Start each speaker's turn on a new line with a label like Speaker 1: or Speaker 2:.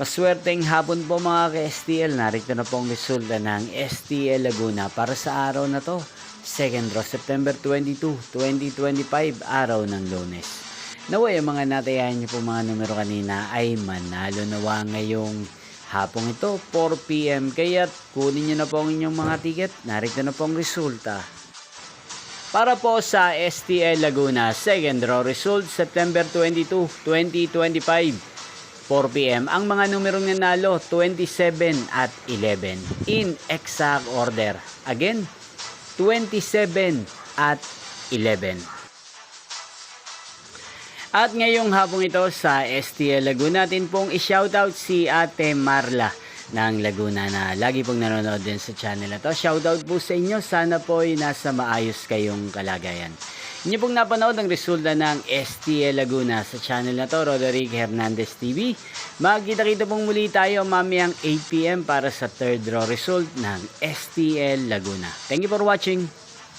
Speaker 1: Maswerteng hapon po mga ka-STL. Narito na po ang resulta ng STL Laguna para sa araw na to. 2nd draw, September 22, 2025, araw ng Lunes. Naway ang mga natayahan niyo po mga numero kanina ay manalo nawa ngayong hapong ito, 4 PM. Kaya kunin niyo na po ang inyong mga ticket. Narito na po ang resulta. Para po sa STL Laguna, 2nd draw result, September 22, 2025. 4 PM. Ang mga numerong nanalo, 27 at 11. In exact order. Again, 27 at 11. At ngayong hapong ito sa STL Laguna, natin pong i-shoutout si Ate Marla ng Laguna na lagi pong nanonood din sa channel na to. Shoutout po sa inyo. Sana po ay nasa maayos kayong kalagayan. Inyo pong napanood ang resulta ng STL Laguna sa channel na to, Roderick Hernandez TV. Magkita-kita pong muli tayo mamayang 8 PM para sa third draw result ng STL Laguna. Thank you for watching.